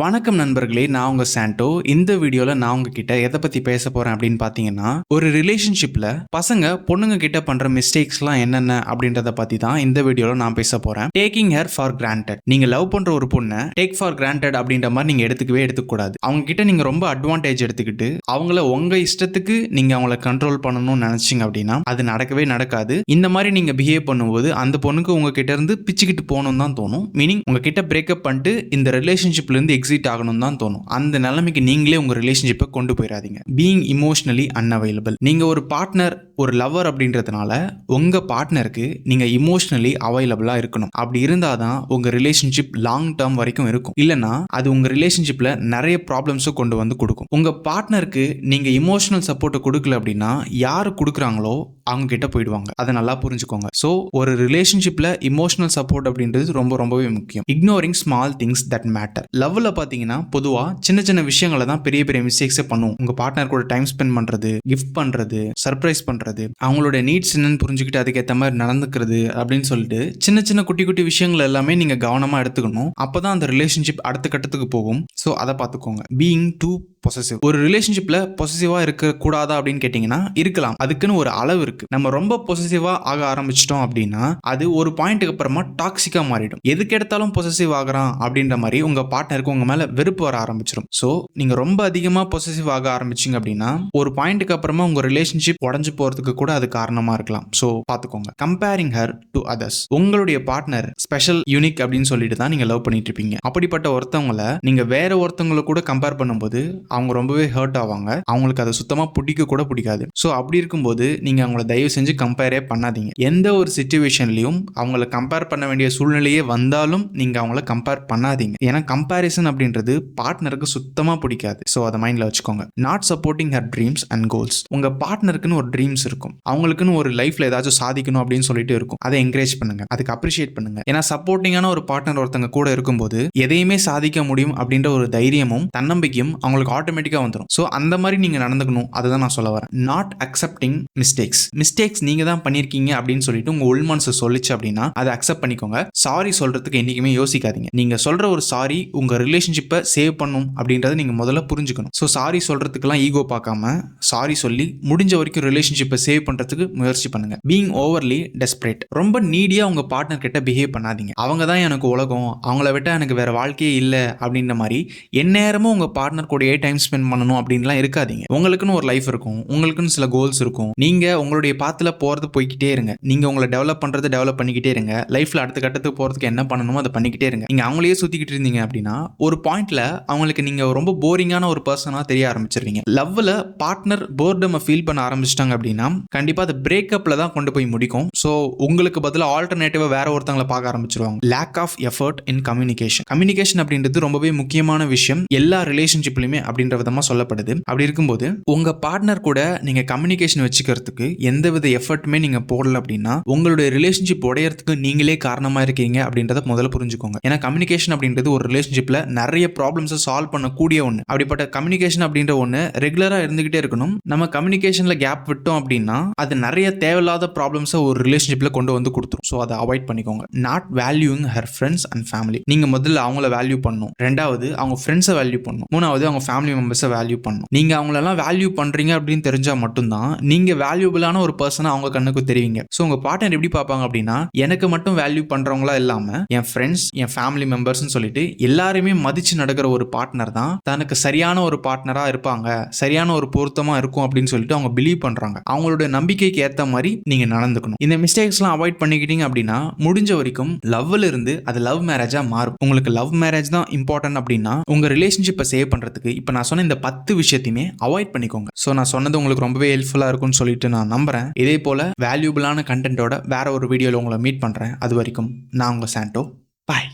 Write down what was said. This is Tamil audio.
வணக்கம் நண்பர்களே, நான் உங்க சாண்டோ. இந்த வீடியோல நான் உங்ககிட்ட எதை பத்தி பேச போறேன் அப்படின்னு பாத்தீங்கன்னா, ஒரு ரிலேஷன்ஷிப்ல பசங்க பொண்ணுங்க கிட்ட பண்ற மிஸ்டேக்ஸ்லாம் என்னென்ன அப்படின்றத பத்தி தான் இந்த வீடியோல நான் பேச போறேன். Taking her for granted. நீங்க லவ் பண்ற ஒரு பொண்ணை டேக் ஃபார் கிராண்டட் அப்படின்ற மாதிரி நீங்க எடுத்துக்க கூடாது. அவங்க கிட்ட நீங்க ரொம்ப அட்வான்டேஜ் எடுத்துக்கிட்டு அவங்கள உங்க இஷ்டத்துக்கு நீங்க அவங்கள கண்ட்ரோல் பண்ணணும்னு நினைச்சீங்க அப்படின்னா அது நடக்கவே நடக்காது. இந்த மாதிரி நீங்க பிஹேவ் பண்ணும்போது அந்த பொண்ணுக்கு உங்ககிட்ட இருந்து பிச்சுக்கிட்டு போகணும் தான் தோணும். மீனிங் உங்ககிட்ட பிரேக்கப் பண்ணிட்டு இந்த ரிலேஷன்ஷிப்ல இருந்து எக்ஸிட் ஆகணும் தான் தோணும். அந்த நிலைமைக்கு நீங்களே உங்க ரிலேஷன்ஷிப்பை கொண்டு போயிடாதீங்க. Being emotionally unavailable. நீங்க ஒரு பார்ட்னர், ஒரு லவர் அப்படின்றதுனால உங்க பார்ட்னருக்கு நீங்க இமோஷனலி அவைலபிளா இருக்கணும். அப்படி இருந்தாதான் உங்க ரிலேஷன்ஷிப் லாங் டேர்ம் வரைக்கும் இருக்கும். இல்லைன்னா அது உங்க ரிலேஷன்ஷிப்ல நிறைய ப்ராப்ளம்ஸும் கொண்டு வந்து கொடுக்கும். உங்க பார்ட்னருக்கு நீங்க இமோஷனல் சப்போர்ட் கொடுக்கல அப்படின்னா யாரு கொடுக்குறாங்களோ அவங்க கிட்ட போயிடுவாங்க. அதை நல்லா புரிஞ்சுக்கோங்க. ஸோ ஒரு ரிலேஷன்ஷிப்ல இமோஷனல் சப்போர்ட் அப்படின்றது ரொம்பவே முக்கியம். Ignoring small things that matter. லவ்ல பாத்தீங்கன்னா பொதுவா சின்ன சின்ன விஷயங்களை தான் பெரிய பெரிய மிஸ்டேக்ஸே பண்ணுவோம். உங்க பார்ட்னர் கூட டைம் ஸ்பெண்ட் பண்றது, கிஃப்ட் பண்றது, சர்ப்ரைஸ் பண்றது, அவங்களோட நீட்ஸ் என்னன்னு புரிஞ்சுக்கிட்டு அதுக்கேற்ற மாதிரி நடந்துக்கிறது அப்படின்னு சொல்லிட்டு சின்ன சின்ன குட்டி குட்டி விஷயங்கள் எல்லாமே நீங்க கவனமா எடுத்துக்கணும். அப்பதான் அந்த ரிலேஷன்ஷிப் அடுத்த கட்டத்துக்கு போகும். ஸோ அதை பார்த்துக்கோங்க. Being too possessive. ஒரு ரிலேஷன்ஷிப்ல பொசசிவா இருக்க கூடாதா அப்படின்னு கேட்டீங்கன்னா இருக்கலாம். அதுக்குன்னு ஒரு அளவு இருக்கு. நம்ம ரொம்ப பொசசிவா ஆக ஆரம்பிச்சிட்டோம் அப்படின்னா அது ஒரு பாயிண்ட்டுக்கு அப்புறமா டாக்ஸிக்கா மாறிடும். எதுக்கு எடுத்தாலும் பொசசிவ் ஆகிறான் அப்படின்ற மாதிரி உங்க பார்ட்னருக்கு உங்க மேல வெறுப்பு வர ஆரம்பிச்சிடும். ஸோ நீங்க ரொம்ப அதிகமா பொசசிவ் ஆக ஆரம்பிச்சிங்க அப்படின்னா ஒரு பாயிண்ட்டுக்கு அப்புறமா உங்க ரிலேஷன்ஷிப் உடஞ்சு போறதுக்கு கூட அது காரணமா இருக்கலாம். ஸோ பாத்துக்கோங்க. Comparing her to others. உங்களுடைய பார்ட்னர் ஸ்பெஷல், யூனிக் அப்படின்னு சொல்லிட்டு தான் நீங்க லவ் பண்ணிட்டு இருப்பீங்க. அப்படிப்பட்ட ஒருத்தவங்களை நீங்க வேற ஒருத்தவங்களை கூட கம்பேர் பண்ணும்போது அவங்க ரொம்பவே ஹர்ட் ஆவாங்க. அவங்களுக்கு அதை சுத்தமா பிடிக்காது. ஸோ அப்படி இருக்கும்போது நீங்க அவங்கள தயவு செஞ்சு கம்பேரே பண்ணாதீங்க. எந்த ஒரு சிச்சுவேஷன்லயும் அவங்கள கம்பேர் பண்ண வேண்டிய சூழ்நிலையே வந்தாலும் நீங்க அவங்கள கம்பேர் பண்ணாதீங்க. ஏன்னா கம்பேரிசன் அப்படின்றது பார்ட்னருக்கு சுத்தமா பிடிக்காது. ஸோ அதை மைண்ட்ல வச்சுக்கோங்க. Not supporting her dreams and goals. உங்க பார்ட்னருக்குன்னு ஒரு ட்ரீம்ஸ் இருக்கும். அவங்களுக்குன்னு ஒரு லைஃப்ல ஏதாச்சும் சாதிக்கணும் அப்படின்னு சொல்லிட்டு இருக்கும். அதை என்கரேஜ் பண்ணுங்க. அதுக்கு அப்ரிஷியேட் பண்ணுங்க. ஏன்னா சப்போர்ட்டிங்கான ஒரு பார்ட்னர் ஒருத்தங்க கூட இருக்கும்போது எதையுமே சாதிக்க முடியும் அப்படின்ற ஒரு தைரியமும் தன்னம்பிக்கையும் அவங்களுக்கு ஆட்டோமேட்டிக்கா வந்துடும். ஸோ அந்த மாதிரி நீங்க நடந்துக்கணும். அதுதான் நான் சொல்ல வரேன். நாட் அக்செப்டிங் மிஸ்டேக்ஸ் நீங்க தான் பண்ணிருக்கீங்க அப்படின்னு சொல்லிட்டு உங்க உள் மனசு சொல்லிச்சு அப்படின்னா அதை அக்செப்ட் பண்ணிக்கோங்க. சாரி சொல்றதுக்கு என்னைக்குமே யோசிக்காதீங்க. நீங்க சொல்ற ஒரு சாரி உங்க ரிலேஷன்ஷிப்பை சேவ் பண்ணும் அப்படின்றத நீங்க முதல்ல புரிஞ்சுக்கணும். ஸோ சாரி சொல்றதுக்கெல்லாம் ஈகோ பார்க்காம சாரி சொல்லி முடிஞ்ச வரைக்கும் ரிலேஷன்ஷிப்பை சேவ் பண்றதுக்கு முயற்சி பண்ணுங்க. Being overly desperate. ரொம்ப நீடியா உங்க பார்ட்னர் கிட்ட பிஹேவ் பண்ணாதீங்க. அவங்க தான் எனக்கு உலகம், அவங்கள விட்டா எனக்கு வேற வாழ்க்கையே இல்லை அப்படின்ற மாதிரி எந்நேரமும் உங்க பார்ட்னர் கூடயே டைம் ஸ்பெண்ட் பண்ணணும் அப்படின்லாம் இருக்காதீங்க. உங்களுக்குன்னு ஒரு லைஃப் இருக்கும். உங்களுக்குன்னு சில கோல்ஸ் இருக்கும். நீங்க உங்களுடைய பாத்துல போறது போய்கிட்டே இருங்க. நீங்க உங்களை டெவலப் பண்றது டெவலப் பண்ணிக்கிட்டே இருங்க. லைஃப்ல அடுத்த கட்டத்துக்கு போறதுக்கு என்ன பண்ணணுமோ அதை பண்ணிக்கிட்டே இருங்க. நீங்க அவங்களையே சுத்திக்கிட்டு இருந்தீங்க அப்படின்னா ஒரு பாயிண்ட்ல அவங்களுக்கு நீங்க ரொம்ப போரிங்கான ஒரு பர்சனா தெரிய ஆரம்பிச்சிருவீங்க. லவ்ல பார்ட்னர் போர்டம் ஃபீல் பண்ண ஆரம்பிச்சிட்டாங்க அப்படின்னா கண்டிப்பா அது பிரேக்கப்ல தான் கொண்டு போய் முடிக்கும். ஸோ உங்களுக்கு பதிலாக ஆல்டர்னேட்டிவா வேற ஒருத்தவங்களை பார்க்க ஆரம்பிச்சிருவாங்க. Lack of effort in communication அப்படின்றது ரொம்பவே முக்கியமான விஷயம் எல்லா ரிலேஷன்ஷிப்லயுமே அப்படின்ற விதமா சொல்லப்படுது. அப்படி இருக்கும்போது உங்க பார்ட்னர் கூட நீங்க கம்யூனிகேஷன் வச்சுக்கிறதுக்கு எந்தவித எஃபர்ட்டுமே நீங்க போடல அப்படின்னா உங்களுடைய ரிலேஷன்ஷிப் உடையறதுக்கு நீங்களே காரணமா இருக்கீங்க அப்படின்றத முதல்ல புரிஞ்சுக்கோங்க. ஏன்னா கம்யூனிகேஷன் அப்படின்றது ஒரு ரிலேஷன்ஷிப்ல நிறைய ப்ராப்ளம்ஸை சால்வ் பண்ணக்கூடிய ஒன்று. அப்படிப்பட்ட கம்யூனிகேஷன் அப்படின்ற ஒன்று ரெகுலரா இருந்துகிட்டே இருக்கணும். நம்ம கம்யூனிகேஷன்ல கேப் விட்டோம் அப்படின்னா அது நிறைய தேவையில்லாத ப்ராப்ளம்ஸை ஒரு ரிலேஷன்ஷிப்ல கொண்டு வந்து கொடுத்துரும். ஸோ அதை அவாய்ட் பண்ணிக்கோங்க. Not valuing her friends and family. நீங்க முதல்ல அவங்கள வேல்யூ பண்ணணும். ரெண்டாவது அவங்க ஃப்ரெண்ட்ஸை வேல்யூ பண்ணணும். மூணாவது அவங்க ஃபேமிலி மெம்பர்ஸை வேல்யூ பண்ணணும். நீங்க அவங்களெல்லாம் வேல்யூ பண்றீங்க அப்படின்னு தெரிஞ்சா மட்டும்தான் நீங்க வேல்யூபிளான ஒரு பர்சனா அவங்க கண்ணுக்கு தெரிவிங்க. ஸோ உங்க பார்ட்னர் எப்படி பார்ப்பாங்க அப்படின்னா எனக்கு மட்டும் வேல்யூ பண்றவங்களா இல்லாம என் ஃப்ரெண்ட்ஸ், என் ஃபேமிலி மெம்பர்ஸ்னு சொல்லிட்டு எல்லாருமே மதிச்சு நடக்கிற ஒரு பார்ட்னர் தான் தனக்கு சரியான ஒரு பார்ட்னரா இருப்பாங்க, சரியான ஒரு பொருத்தமா இருக்கும் அப்படின்னு சொல்லிட்டு அவங்க பிலீவ் பண்றாங்க. அவங்களுடைய நம்பிக்கைக்கு ஏற்ற மாதிரி நீங்க நடந்துக்கணும். இந்த மிஸ்டேக்ஸ்லாம் அவாய்ட் பண்ணிக்கிட்டீங்க அப்படின்னா முடிஞ்ச வரைக்கும் லவ்ல இருந்து அது லவ் மேரேஜா மாறும். உங்களுக்கு லவ் மேரேஜ் தான் இம்பார்ட்டன்ட் அப்படின்னா உங்க ரிலேஷன்ஷிப்பை சேவ் பண்றதுக்கு இப்ப நான் சொன்ன இந்த 10 விஷயத்தையுமே அவாய்ட் பண்ணிக்கோங்க. ஸோ நான் சொன்னது உங்களுக்கு ரொம்பவே ஹெல்ப்ஃபுல்லா இருக்கும்னு சொல்லிட்டு நான் நம்புறேன். இதே போல வேல்யூபிளான கண்டென்ட்டோட வேற ஒரு வீடியோல உங்களை மீட் பண்றேன். அது வரைக்கும் நான் உங்க சாண்டோ. பாய்.